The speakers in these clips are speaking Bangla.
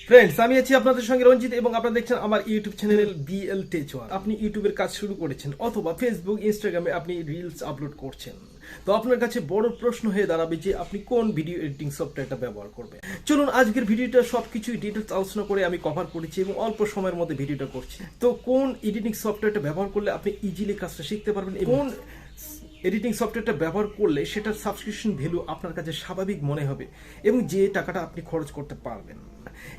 ফ্রেন্ডস, আমি আছি আপনাদের সঙ্গে রঞ্জিত এবং আপনারা দেখছেন আমার ইউটিউব চ্যানেল বিএল টেচওয়ার। আপনি ইউটিউবের কাজ শুরু করেছেন অথবা ফেসবুক ইনস্টাগ্রামে আপনি রিলস আপলোড করছেন, তো আপনার কাছে বড় প্রশ্ন হয়ে দাঁড়াবে যে আপনি কোন ভিডিও এডিটিং সফটওয়্যারটা ব্যবহার করবেন। চলুন আজকের ভিডিওটা সবকিছুই ডিটেলস আলোচনা করে আমি কভার করেছি এবং অল্প সময়ের মধ্যে ভিডিওটা করছি। তো কোন এডিটিং সফটওয়্যারটা ব্যবহার করলে আপনি ইজিলি কাজটা শিখতে পারবেন এবং এডিটিং সফটওয়্যারটা ব্যবহার করলে সেটার সাবস্ক্রিপশন ভ্যালু আপনার কাছে স্বাভাবিক মনে হবে এবং যে টাকাটা আপনি খরচ করতে পারবেন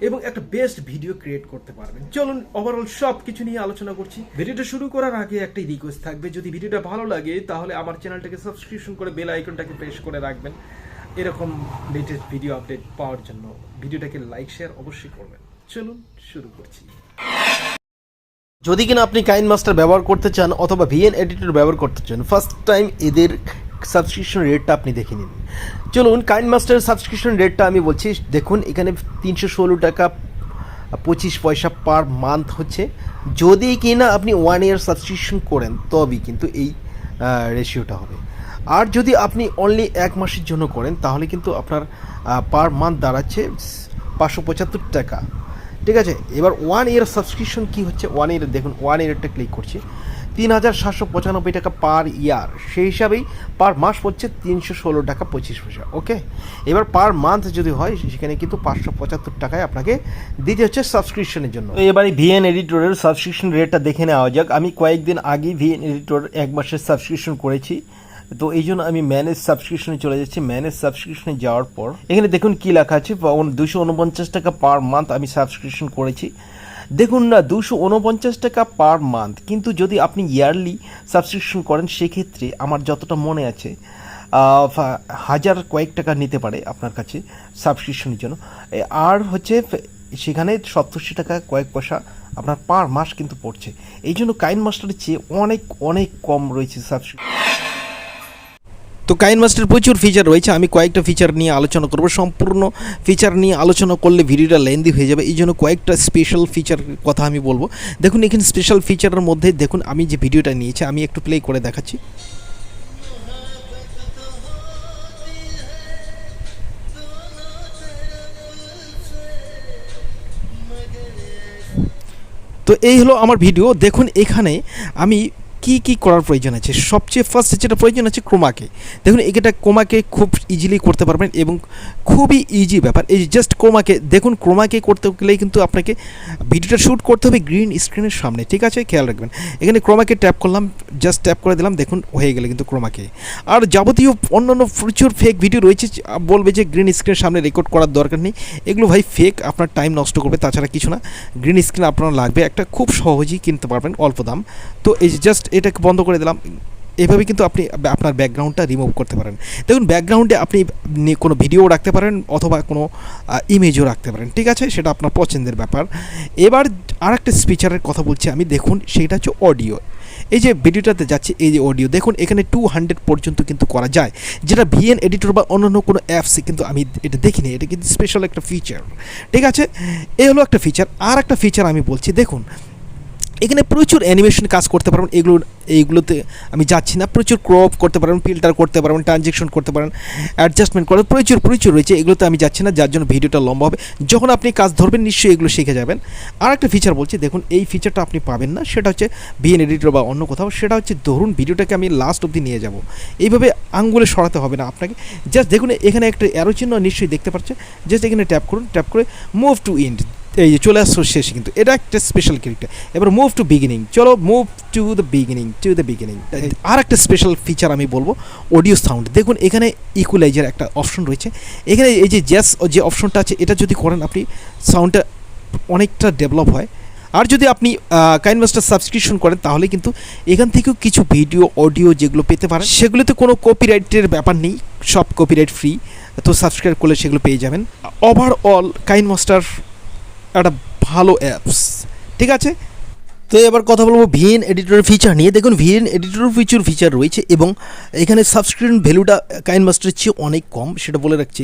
এবং একটা বেস্ট ভিডিও ক্রিয়েট করতে পারবেন। চলুন ওভারঅল সব কিছু নিয়ে আলোচনা করছি। ভিডিওটা শুরু করার আগে একটাই রিকোয়েস্ট থাকবে, যদি ভিডিওটা ভালো লাগে তাহলে আমার চ্যানেলটাকে সাবস্ক্রিপশন করে বেল আইকনটাকে প্রেস করে রাখবেন এরকম লেটেস্ট ভিডিও আপডেট পাওয়ার জন্য। ভিডিওটাকে লাইক শেয়ার অবশ্যই করবেন। চলুন শুরু করছি। যদি কিনা আপনি কাইনমাস্টার ব্যবহার করতে চান অথবা ভিএন এডিটর ব্যবহার করতে চান, ফার্স্ট টাইম এদের সাবস্ক্রিপশন রেটটা আপনি দেখে নিন। চলুন কাইনমাস্টার সাবস্ক্রিপশন রেটটা আমি বলছি। দেখুন এখানে 316 টাকা 25 পয়সা পার মান্থ হচ্ছে। যদি কিনা আপনি 1 ইয়ার সাবস্ক্রিপশন করেন তবেই কিন্তু এই রেশিওটা হবে। আর যদি আপনি অনলি 1 মাসের জন্য করেন তাহলে কিন্তু আপনার পার মান্থ দাঁড়াচ্ছে 575 টাকা। ঠিক আছে, এবার 1 ইয়ার সাবস্ক্রিপশন কী হচ্ছে, 1 ইয়ার দেখুন 1 ইয়ারটা ক্লিক করছি 3795 টাকা পার ইয়ার, সেই হিসাবেই পার মাস পড়ছে 316 টাকা 25 পয়সা। ওকে, এবার পার মান্থ যদি হয় সেখানে কিন্তু 575 টাকায় আপনাকে দিতে হচ্ছে সাবস্ক্রিপশনের জন্য। তো এবারে ভিএন এডিটরের সাবস্ক্রিপশন রেটটা দেখে নেওয়া যাক। আমি কয়েকদিন আগে ভিএন এডিটর 1 মাসের সাবস্ক্রিপশন করেছি, তো এই জন্য আমি ম্যানেজ সাবস্ক্রিপশনে চলে যাচ্ছি। ম্যানেজ সাবস্ক্রিপশনে যাওয়ার পর এখানে দেখুন কী লেখা আছে, 249 টাকা পার মান্থ আমি সাবস্ক্রিপশন করেছি। দেখুন না, 249 টাকা পার মান্থ, কিন্তু যদি আপনি ইয়ারলি সাবস্ক্রিপশন করেন সেক্ষেত্রে আমার যতটা মনে আছে হাজার কয়েক টাকা নিতে পারে আপনার কাছে সাবস্ক্রিপশনের জন্য। আর হচ্ছে সেখানে 87 টাকা কয়েক পয়সা আপনার পার মাস কিন্তু পড়ছে। এই জন্য কাইনমাস্টারের চেয়ে অনেক অনেক কম রয়েছে সাবস্ক্রিপশন। তো কাইনমাস্টার প্রচুর ফিচার রয়েছে, আমি কয়েকটা ফিচার নিয়ে আলোচনা করব। সম্পূর্ণ ফিচার নিয়ে আলোচনা করলে ভিডিওটা লেন্দি হয়ে যাবে, এই জন্য কয়েকটা স্পেশাল ফিচার কথা আমি বলবো। দেখুন এখানে স্পেশাল ফিচারের মধ্যে দেখুন আমি যে ভিডিওটা নিয়েছি আমি একটু প্লে করে দেখাচ্ছি। তো এই হলো আমার ভিডিও। দেখুন এখানে আমি কি করার প্রয়োজন আছে। সবচেয়ে ফার্স্ট যেটা প্রয়োজন আছে ক্রোমাকে। দেখুন এটা ক্রোমাকে খুব ইজিলি করতে পারবেন এবং খুবই ইজি ব্যাপার। এই জাস্ট ক্রোমাকে দেখুন, ক্রোমাকে করতে গেলে কিন্তু আপনাকে ভিডিওটা শ্যুট করতে হবে গ্রিন স্ক্রিনের সামনে। ঠিক আছে, খেয়াল রাখবেন। এখানে ক্রোমাকে ট্যাপ করলাম, জাস্ট ট্যাপ করে দিলাম, দেখুন হয়ে গেলে কিন্তু ক্রোমাকে। আর যাবতীয় অন্যান্য প্রচুর ফেক ভিডিও রয়েছে, বলবে যে গ্রিন স্ক্রিনের সামনে রেকর্ড করার দরকার নেই। এগুলো ভাই ফেক, আপনার টাইম নষ্ট করবে, তাছাড়া কিছু না। গ্রিন স্ক্রিন আপনার লাগবে একটা, খুব সহজেই কিনতে পারবেন অল্প দাম। তো এই জাস্ট এটাকে বন্ধ করে দিলাম। এভাবে কিন্তু আপনি আপনার ব্যাকগ্রাউন্ডটা রিমুভ করতে পারেন। দেখুন ব্যাকগ্রাউন্ডে আপনি কোনো ভিডিও রাখতে পারেন অথবা কোনো ইমেজও রাখতে পারেন। ঠিক আছে, সেটা আপনার পছন্দের ব্যাপার। এবার আরেকটা ফিচারের কথা বলছি আমি, দেখুন সেটা হচ্ছে অডিও। এই যে ভিডিওটাতে যাচ্ছে, এই যে অডিও দেখুন এখানে 200 পর্যন্ত কিন্তু করা যায়, যেটা ভিএন এডিটর বা অন্যান্য কোনো অ্যাপসে কিন্তু আমি এটা দেখিনি। এটা কিন্তু স্পেশাল একটা ফিচার। ঠিক আছে, এই হলো একটা ফিচার। আর একটা ফিচার আমি বলছি, দেখুন এখানে প্রচুর অ্যানিমেশন কাজ করতে পারবেন। এইগুলোতে আমি যাচ্ছি না। প্রচুর ক্রপ করতে পারবেন, ফিল্টার করতে পারবেন, ট্রানজেকশন করতে পারেন, অ্যাডজাস্টমেন্ট করতে প্রচুর রয়েছে। এগুলোতে আমি যাচ্ছি না, যার জন্য ভিডিওটা লম্বা হবে। যখন আপনি কাজ ধরবেন নিশ্চয়ই এগুলো শিখে যাবেন। আর একটা ফিচার বলছি, দেখুন এই ফিচারটা আপনি পাবেন না, সেটা হচ্ছে ভিএন এডিটর বা অন্য কোথাও। সেটা হচ্ছে ধরুন ভিডিওটাকে আমি লাস্ট অবধি নিয়ে যাব, এইভাবে আঙ্গুলে সরাতে হবে না আপনাকে। জাস্ট দেখুন এখানে একটা অ্যারো চিহ্ন নিশ্চয়ই দেখতে পাচ্ছেন, জাস্ট এখানে ট্যাপ করুন, ট্যাপ করে মুভ টু এন্ড, এই যে চলে আসছো শেষে। কিন্তু এটা একটা স্পেশাল ক্যারেক্টার। এবার মুভ টু বিগিনিং, চলো মুভ টু দ্য বিগিনিং। আর একটা স্পেশাল ফিচার আমি বলবো, অডিও সাউন্ড। দেখুন এখানে ইকুয়ালাইজার একটা অপশন রয়েছে। এখানে এই যে যে অপশনটা আছে, এটা যদি করেন আপনি সাউন্ডটা অনেকটা ডেভেলপ হয়। আর যদি আপনি কাইনমাস্টার সাবস্ক্রিপশন করেন তাহলে কিন্তু এখান থেকেও কিছু ভিডিও অডিও যেগুলো পেতে পারেন, সেগুলোতে কোনো কপিরাইটের ব্যাপার নেই, সব কপিরাইট ফ্রি। তো সাবস্ক্রাইব করলে সেগুলো পেয়ে যাবেন। ওভারঅল কাইনমাস্টার একটা ভালো অ্যাপস। ঠিক আছে, তো এবার কথা বলবো ভিএন এডিটরের ফিচার নিয়ে। দেখুন ভিএন এডিটরের প্রচুর ফিচার রয়েছে এবং এখানে সাবস্ক্রিপশন ভ্যালুটা কাইনমাস্টারের চেয়ে অনেক কম, সেটা বলে রাখছি।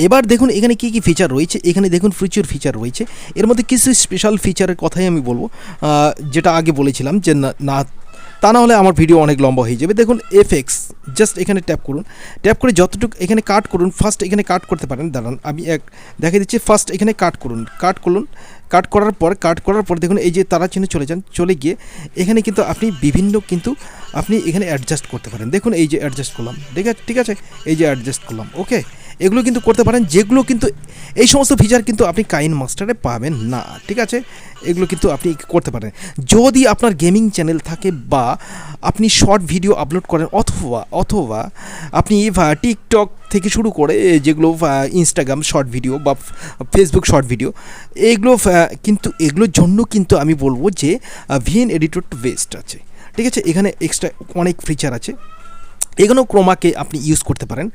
এবার দেখুন এখানে কী ফিচার রয়েছে। এখানে দেখুন প্রচুর ফিচার রয়েছে। এর মধ্যে কিছু স্পেশাল ফিচারের কথাই আমি বলবো, যেটা আগে বলেছিলাম যে না তা না হলে আমার ভিডিও অনেক লম্বা হয়ে যাবে। দেখুন এফএক্স, জাস্ট এখানে ট্যাপ করুন, ট্যাপ করে যতটুকু এখানে কাট করুন, ফার্স্ট এখানে কাট করতে পারেন। দাঁড়ান আমি দেখিয়ে দিচ্ছি। ফার্স্ট এখানে কাট করুন, কাট করার পর দেখুন এই যে তারা চিহ্নে চলে যান, চলে গিয়ে এখানে কিন্তু আপনি বিভিন্ন কিন্তু আপনি এখানে অ্যাডজাস্ট করতে পারেন। দেখুন এই যে অ্যাডজাস্ট করলাম, ঠিক আছে, এই যে অ্যাডজাস্ট করলাম, ওকে। এগুলো কিন্তু করতে পারেন, যেগুলো কিন্তু এই সমস্ত ফিচার কিন্তু আপনি কাইনমাস্টারে পাবেন না, ঠিক আছে। এগুলো কিন্তু আপনি করতে পারেন যদি আপনার গেমিং চ্যানেল থাকে বা আপনি শর্ট ভিডিও আপলোড করেন, অথবা আপনি টিকটক থেকে শুরু করে যেগুলো ইনস্টাগ্রাম শর্ট ভিডিও বা ফেসবুক শর্ট ভিডিও, এগুলোর জন্য কিন্তু আমি বলবো যে ভিএন এডিটরটা বেস্ট আছে, ঠিক আছে। এখানে এক্সট্রা অনেক ফিচার আছে। এখানেও ক্রোমাকে আপনি ইউজ করতে পারেন।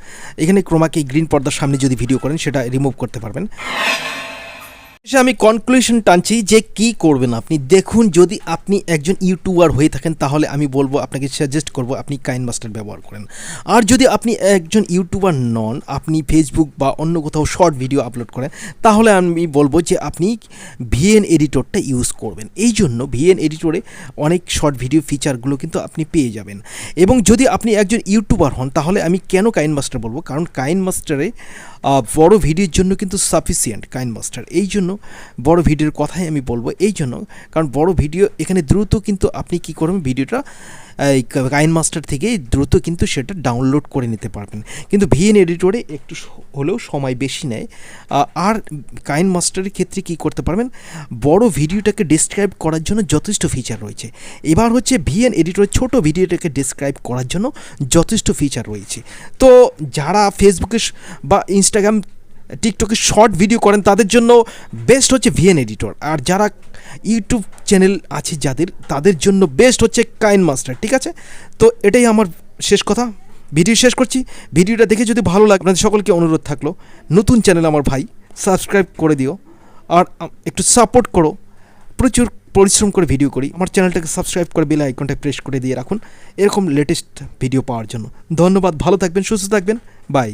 এখানে ক্রোমাকে গ্রিন পর্দার সামনে যদি ভিডিও করেন সেটা রিমুভ করতে পারবেন। আমি কনক্লুশন টানছি যে কি করবেন আপনি। দেখুন, যদি আপনি একজন ইউটিউবার হয়ে থাকেন তাহলে আমি বলবো, আপনাকে সাজেস্ট করব আপনি কাইনমাস্টার ব্যবহার করেন। আর যদি আপনি একজন ইউটিউবার নন, আপনি ফেসবুক বা অন্য কোথাও শর্ট ভিডিও আপলোড করেন, তাহলে আমি বলবো যে আপনি ভিএন এডিটরটা ইউজ করবেন। এই জন্য ভিএন এডিটরে অনেক শর্ট ভিডিও ফিচারগুলো কিন্তু আপনি পেয়ে যাবেন। এবং যদি আপনি একজন ইউটিউবার হন তাহলে আমি কেন কাইনমাস্টার বলবো, কারণ কাইনমাস্টারে বড় ভিডিওর জন্য কিন্তু সাফিসিয়েন্ট কাইনমাস্টার। এই জন্য বড় ভিডিওর কথাই আমি বলবো, এই জন্য কারণ বড় ভিডিও এখানে দ্রুত কিন্তু আপনি কি করবেন, ভিডিওটা কাইনমাস্টার থেকে দ্রুত কিন্তু সেটা ডাউনলোড করে নিতে পারবেন। কিন্তু ভিএন এডিটরে একটু হলেও সময় বেশি নেয়। আর কাইনমাস্টারের ক্ষেত্রে কি করতে পারবেন, বড় ভিডিওটাকে ডেসক্রাইব করার জন্য যথেষ্ট ফিচার রয়েছে। এবার হচ্ছে ভিএন এডিটরে ছোট ভিডিওটাকে ডেসক্রাইব করার জন্য যথেষ্ট ফিচার রয়েছে। তো যারা ফেসবুকে বা ইনস্টাগ্রাম টিকটকে শর্ট ভিডিও করেন তাদের জন্য বেস্ট হচ্ছে ভিএন এডিটর। আর যারা ইউটিউব চ্যানেল আছে তাদের জন্য বেস্ট হচ্ছে কাইনমাস্টার, ঠিক আছে। তো এটাই আমার শেষ কথা, ভিডিও শেষ করছি। ভিডিওটা দেখে যদি ভালো লাগে, আপনাদের সকলকে অনুরোধ থাকলো, নতুন চ্যানেল আমার ভাই, সাবস্ক্রাইব করে দিও আর একটু সাপোর্ট করো। প্রচুর পরিশ্রম করে ভিডিও করি, আমার চ্যানেলটাকে সাবস্ক্রাইব করে বেল আইকনটা প্রেস করে দিয়ে রাখুন এরকম লেটেস্ট ভিডিও পাওয়ার জন্য। ধন্যবাদ, ভালো থাকবেন, সুস্থ থাকবেন, বাই।